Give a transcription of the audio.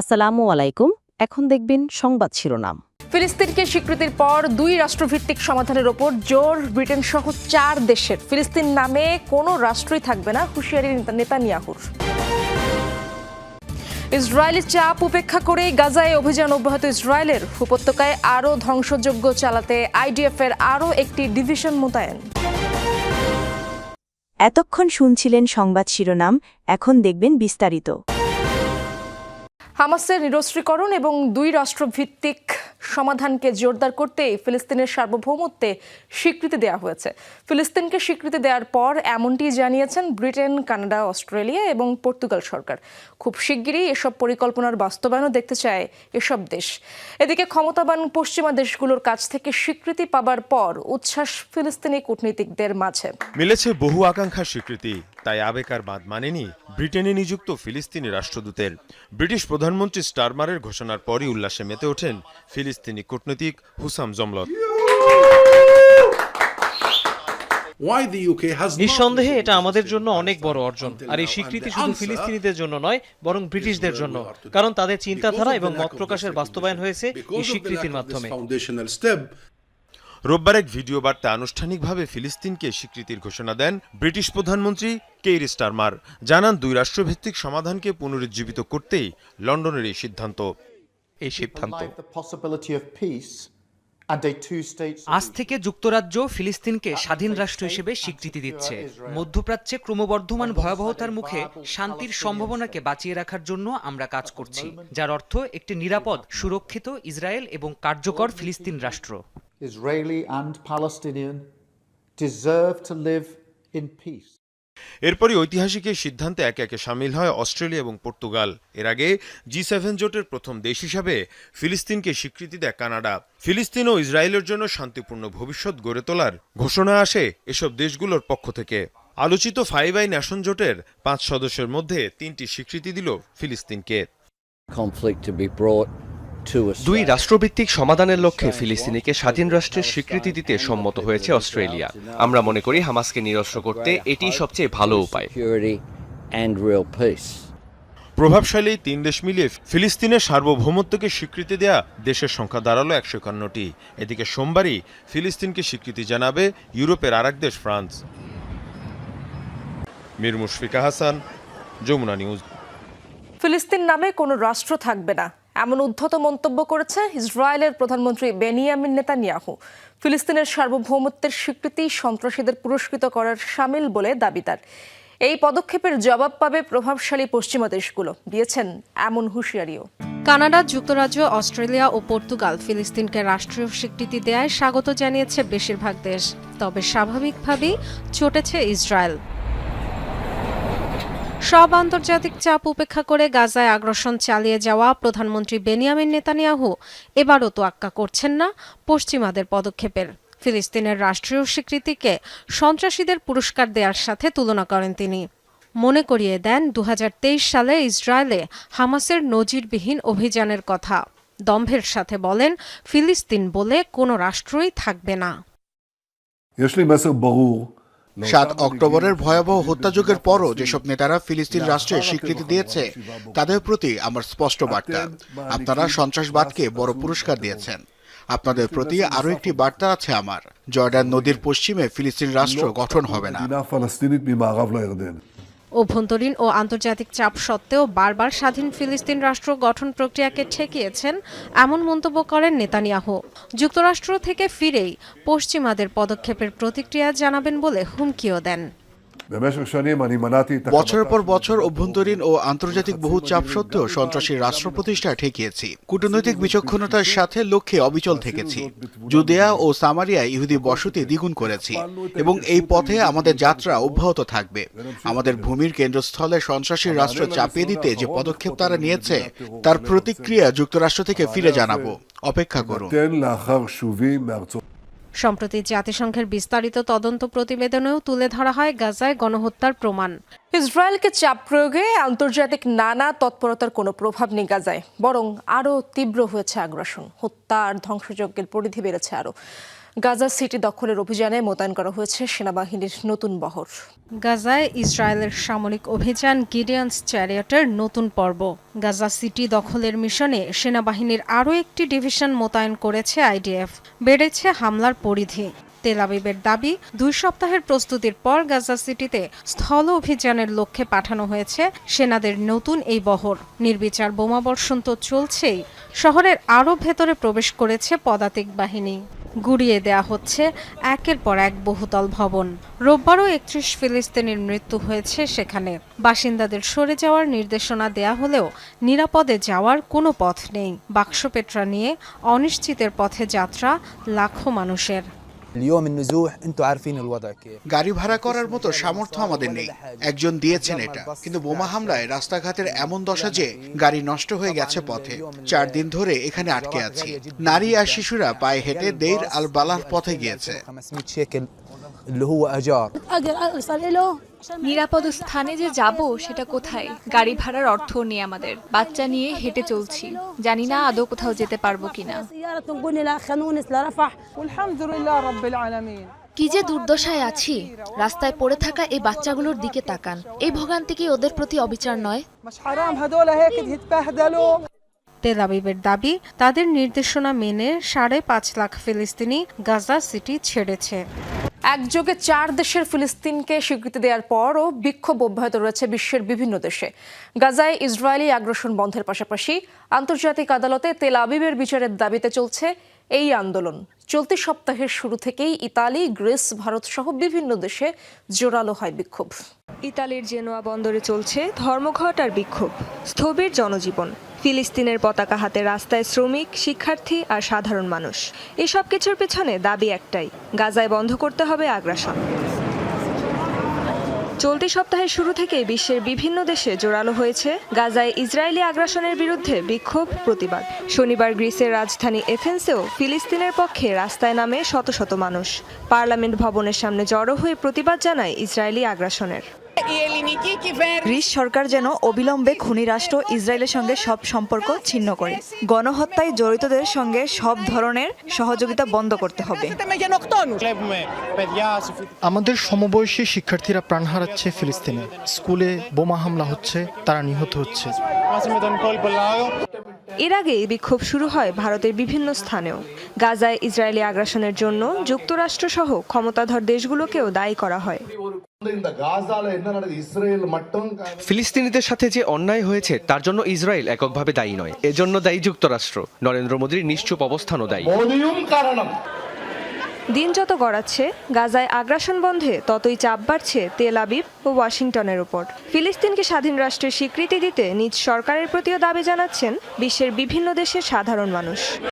আসসালামু আলাইকুম। এখন দেখবেন সংবাদ শিরোনাম। ফিলিস্তিনকে স্বীকৃতির পর দুই রাষ্ট্রভিত্তিক সমাধানের ওপর জোর ব্রিটেন সহ 4 দেশের। ফিলিস্তিন নামে কোনো রাষ্ট্রই থাকবে না, হুঁশিয়ারি নেতানিয়াহুর। ইসরায়েলি চাপ উপেক্ষা করেই গাজায় অভিযান অব্যাহত ইসরায়েলের। উপত্যকায় আরও ধ্বংসযজ্ঞ চালাতে আইডিএফ এর আরও একটি ডিভিশন মোতায়েন। এতক্ষণ শুনছিলেন সংবাদ শিরোনাম, এখন দেখবেন বিস্তারিত। হামাসের নিরস্ত্রীকরণ এবং দুই রাষ্ট্রভিত্তিক সমাধানকে জোরদার করতেই ফিলিস্তিনের সার্বভৌমত্বে স্বীকৃতি দেওয়া হয়েছে। ফিলিস্তিনকে স্বীকৃতি দেওয়ার পর এমনটি জানিয়েছেন ব্রিটেন, কানাডা, অস্ট্রেলিয়া এবং পর্তুগাল সরকার। খুব শিগগিরই এসব পরিকল্পনার বাস্তবায়নও দেখতে চায় এসব দেশ। এদিকে ক্ষমতাবান পশ্চিমা দেশগুলোর কাছ থেকে স্বীকৃতি পাবার পর উচ্ছ্বাস ফিলিস্তিনি কূটনীতিকদের মাঝে। মিলেছে বহু আকাঙ্ক্ষার স্বীকৃতি, তাই আবেগ আর বাদ মানেনি ব্রিটেনে নিযুক্ত ফিলিস্তিনি রাষ্ট্রদূতের। ব্রিটিশ প্রধানমন্ত্রী স্টারমারের ঘোষণার পরই উল্লাসে মেতে ওঠেন ফিলিস্তিনি কূটনীতিক হুসাম জমলত। নিঃসন্দেহে এটা আমাদের জন্য অনেক বড় অর্জন, আর এই স্বীকৃতি শুধু ফিলিস্তিনিদের জন্য নয়, বরং ব্রিটিশদের জন্য, কারণ তাদের চিন্তাধারা এবং মত প্রকাশের বাস্তবায়ন হয়েছে এই স্বীকৃতির মাধ্যমে। রোববার এক ভিডিও বার্তা আনুষ্ঠানিকভাবে ফিলিস্তিনকে স্বীকৃতির ঘোষণা দেন ব্রিটিশ প্রধানমন্ত্রী কেইর স্টারমার। জানান দুই রাষ্ট্রভিত্তিক সমাধানকে পুনরুজ্জীবিত করতেই লন্ডনের এই সিদ্ধান্ত। আজ থেকে যুক্তরাজ্য ফিলিস্তিনকে স্বাধীন রাষ্ট্র হিসেবে স্বীকৃতি দিচ্ছে। মধ্যপ্রাচ্যে ক্রমবর্ধমান ভয়াবহতার মুখে শান্তির সম্ভাবনাকে বাঁচিয়ে রাখার জন্য আমরা কাজ করছি, যার অর্থ একটি নিরাপদ, সুরক্ষিত ইসরায়েল এবং কার্যকর ফিলিস্তিন রাষ্ট্র। Israeli and Palestinian deserve to live in peace. এরপরই ঐতিহাসিক এই সিদ্ধান্তে একে একে সামিল হয় অস্ট্রেলিয়া এবং পর্তুগাল। এর আগে G7 জোটের প্রথম দেশ হিসাবে ফিলিস্তিনকে স্বীকৃতি দেয় কানাডা। ফিলিস্তিন ও ইসরায়েলের জন্য শান্তিপূর্ণ ভবিষ্যৎ গড়ে তোলার ঘোষণা আসে এসব দেশগুলোর পক্ষ থেকে। আলোচিত 5 আই নেশন জোটের 5 সদস্যের মধ্যে 3টি স্বীকৃতি দিল ফিলিস্তিনকে। দুই রাষ্ট্রভিত্তিক সমাধানের লক্ষ্যে ফিলিস্তিনিকে স্বাধীন রাষ্ট্রের স্বীকৃতি দিতে সম্মত হয়েছে অস্ট্রেলিয়া। আমরা মনে করি হামাসকে নিরস্ত্র করতে এটি সবচেয়ে ভালো উপায়। প্রভাবশালী 3 দেশ মিলিয়ে ফিলিস্তিনের সার্বভৌমত্বকে স্বীকৃতি দেয়া দেশের সংখ্যা দাঁড়ালো 151টি। এদিকে সোমবারই ফিলিস্তিনকে স্বীকৃতি জানাবে ইউরোপের আরেক দেশ ফ্রান্স। মীর মুশফিকা হাসান, যমুনা নিউজ। ফিলিস্তিন নামে কোনো রাষ্ট্র থাকবে না, এমন উদ্ধত মন্তব্য করেছে ইসরায়েলের প্রধানমন্ত্রী বেনিয়ামিন নেতানিয়াহু। ফিলিস্তিনের সার্বভৌমত্বের স্বীকৃতি সন্ত্রাসীদের পুরস্কৃত করার শামিল বলে দাবি তার। এই পদক্ষেপের জবাব পাবে প্রভাবশালী পশ্চিমা দেশগুলো, দিয়েছেন এমন হুঁশিয়ারিও। কানাডা, যুক্তরাজ্য, অস্ট্রেলিয়া ও পর্তুগাল ফিলিস্তিনকে রাষ্ট্রীয় স্বীকৃতি দেয়ায় স্বাগত জানিয়েছে বেশিরভাগ দেশ। তবে স্বাভাবিকভাবেই চটেছে ইসরায়েল। সব আন্তর্জাতিক চাপ উপেক্ষা করে গাজায় আগ্রাসন চালিয়ে যাওয়া প্রধানমন্ত্রী বেনিয়ামিন নেতানিয়াহু এবারও তোয়াক্কা করছেন না পশ্চিমাদের পদক্ষেপের। ফিলিস্তিনের রাষ্ট্রীয় স্বীকৃতিকে সন্ত্রাসীদের পুরস্কার দেওয়ার সাথে তুলনা করেন তিনি। মনে করিয়ে দেন 2023 সালে ইসরায়েলে হামাসের নজিরবিহীন অভিযানের কথা। দম্ভের সাথে বলেন, ফিলিস্তিন বলে কোনো রাষ্ট্রই থাকবে না। 7 অক্টোবরের ভয়াবহ হত্যাযজ্ঞের পরও যেসব নেতারা ফিলিস্তিন রাষ্ট্রের স্বীকৃতি দিয়েছে তাদের প্রতি আমার স্পষ্ট বার্তা, আপনারা সন্ত্রাসবাদকে বড় পুরস্কার দিয়েছেন। আপনাদের প্রতি আরও একটি বার্তা আছে আমার, জর্ডান নদীর পশ্চিমে ফিলিস্তিন রাষ্ট্র গঠন হবে না। অভ্যন্তরীণ ও আন্তর্জাতিক চাপ সত্ত্বেও বারবার স্বাধীন ফিলিস্তিন রাষ্ট্র গঠন প্রক্রিয়াকে ঠেকিয়েছেন এমন মন্তব্য করেন নেতানিয়াহু। যুক্তরাষ্ট্র থেকে ফিরেই পশ্চিমাদের পদক্ষেপের প্রতিক্রিয়া জানাবেন বলে হুমকিও দেন। বছরের পর বছর অভ্যন্তরীণ ও আন্তর্জাতিক বহু চাপ সত্ত্বেও সন্ত্রাসী রাষ্ট্র প্রতিষ্ঠা ঠেকিয়েছি। কূটনৈতিক বিচক্ষণতার সাথে লক্ষ্যে অবিচল থেকেছি। জুদেয়া ও সামারিয়ায় ইহুদি বসতি দ্বিগুণ করেছি এবং এই পথে আমাদের যাত্রা অব্যাহত থাকবে। আমাদের ভূমির কেন্দ্রস্থলে সন্ত্রাসী রাষ্ট্র চাপিয়ে দিতে যে পদক্ষেপ তারা নিয়েছে তার প্রতিক্রিয়া যুক্তরাষ্ট্র থেকে ফিরে জানাবো, অপেক্ষা করুন। সম্প্রতি জাতিসংঘের বিস্তারিত তদন্ত প্রতিবেদনেও তুলে ধরা হয় গাজায় গণহত্যার প্রমাণ। ইসরায়েলকে চাপ প্রয়োগে আন্তর্জাতিক নানা তৎপরতার কোনো প্রভাব নেই গাজায়, বরং আরও তীব্র হয়েছে আগ্রাসন। হত্যা আর ধ্বংসযজ্ঞের পরিধি বেড়েছে আরও। গাজা সিটি দখলের অভিযানে মোতায়েন করা হয়েছে সেনাবাহিনীর নতুন বহর। গাজায় ইসরায়েলের সামরিক অভিযান গিডিয়ন্স চ্যারিয়টের নতুন পর্ব। গাজা সিটি দখলের মিশনে সেনাবাহিনীর আরও একটি ডিভিশন মোতায়েন করেছে আইডিএফ। বেড়েছে হামলার পরিধি। তেল আবিবের দাবি, 2 সপ্তাহের প্রস্তুতির পর গাজা সিটিতে স্থল অভিযানের লক্ষ্যে পাঠানো হয়েছে সেনাদের নতুন এই বহর। নির্বিচার বোমাবর্ষণ তো চলছেই, শহরের আরও ভেতরে প্রবেশ করেছে পদাতিক বাহিনী। গুড়িয়ে দেয়া হচ্ছে একের পর এক বহুতল ভবন। রোববারও 31 ফিলিস্তিনির মৃত্যু হয়েছে সেখানে। বাসিন্দাদের সরে যাওয়ার নির্দেশনা দেয়া হলেও নিরাপদে যাওয়ার কোনো পথ নেই। বাক্সপেটরা নিয়ে অনিশ্চিতের পথে যাত্রা লাখো মানুষের। গাড়ি ভাড়া করার মতো সামর্থ্য আমাদের নেই। একজন দিয়েছেন এটা, কিন্তু বোমা হামলায় রাস্তাঘাটের এমন দশা যে গাড়ি নষ্ট হয়ে গেছে পথে। 4 দিন ধরে এখানে আটকে আছি। নারী আর শিশুরা পায়ে হেঁটে দেইর আল বালার পথে গিয়েছে। নিরাপদ স্থানে যে যাব সেটা কোথায়? গাড়ি ভাড়ার অর্থ নেই আমাদের। বাচ্চা নিয়ে হেঁটে চলছি, জানি না আদৌ কোথাও যেতে পারবো কিনা। কি যে দুর্দশায় আছি। রাস্তায় পড়ে থাকা এই বাচ্চাগুলোর দিকে তাকান। এই ভোগান্তি কি ওদের প্রতি অবিচার নয়? তেল আবিবের দাবি, তাদের নির্দেশনা মেনে 5.5 লাখ ফিলিস্তিনি গাজা সিটি ছেড়েছে। একযোগে 4 দেশের ফিলিস্তিনকে স্বীকৃতি দেওয়ার পরও বিক্ষোভ অব্যাহত রয়েছে বিশ্বের বিভিন্ন দেশে। গাজায় ইসরায়েলি আগ্রাসন বন্ধের পাশাপাশি আন্তর্জাতিক আদালতে তেল আবিবের বিচারের দাবিতে চলছে এই আন্দোলন। চলতি সপ্তাহের শুরু থেকেই ইতালি, গ্রিস, ভারত সহ বিভিন্ন দেশে জোরালো হয় বিক্ষোভ। ইতালির জেনোয়া বন্দরে চলছে ধর্মঘট আর বিক্ষোভ। স্থবির জনজীবন। ফিলিস্তিনের পতাকা হাতে রাস্তায় শ্রমিক, শিক্ষার্থী আর সাধারণ মানুষ। এসব কিছুর পেছনে দাবি একটাই, গাজায় বন্ধ করতে হবে আগ্রাসন। চলতি সপ্তাহের শুরু থেকেই বিশ্বের বিভিন্ন দেশে জোরালো হয়েছে গাজায় ইসরায়েলি আগ্রাসনের বিরুদ্ধে বিক্ষোভ, প্রতিবাদ। শনিবার গ্রিসের রাজধানী এথেন্সেও ফিলিস্তিনের পক্ষে রাস্তায় নামে শত শত মানুষ। পার্লামেন্ট ভবনের সামনে জড়ো হয়ে প্রতিবাদ জানায় ইসরায়েলি আগ্রাসনের। গ্রিস সরকার যেন অবিলম্বে খুনি রাষ্ট্র ইসরায়েলের সঙ্গে সব সম্পর্ক ছিন্ন করে। গণহত্যায় জড়িতদের সঙ্গে সব ধরনের সহযোগিতা বন্ধ করতে হবে। আমাদের সমবয়সী শিক্ষার্থীরা প্রাণ হারাচ্ছে ফিলিস্তিনে। স্কুলে বোমা হামলা হচ্ছে, তারা নিহত হচ্ছে। এর আগে বিক্ষোভ শুরু হয় ভারতের বিভিন্ন স্থানেও। গাজায় ইসরায়েলি আগ্রাসনের জন্য যুক্তরাষ্ট্র সহ ক্ষমতাধর দেশগুলোকেও দায়ী করা হয়। ফিলিস্তিনিদের সাথে যে অন্যায় হয়েছে তার জন্য ইসরায়েল এককভাবে দায়ী নয়, এজন্য দায়ী যুক্তরাষ্ট্র। নরেন্দ্র মোদীর নিশ্চুপ অবস্থানও দায়ী। দিন যত গড়াচ্ছে, গাজায় আগ্রাসন বন্ধে ততই চাপ বাড়ছে তেল আবিব ও ওয়াশিংটনের উপর। ফিলিস্তিনকে স্বাধীন রাষ্ট্রের স্বীকৃতি দিতে নিজ সরকারের প্রতিও দাবি জানাচ্ছেন বিশ্বের বিভিন্ন দেশের সাধারণ মানুষ।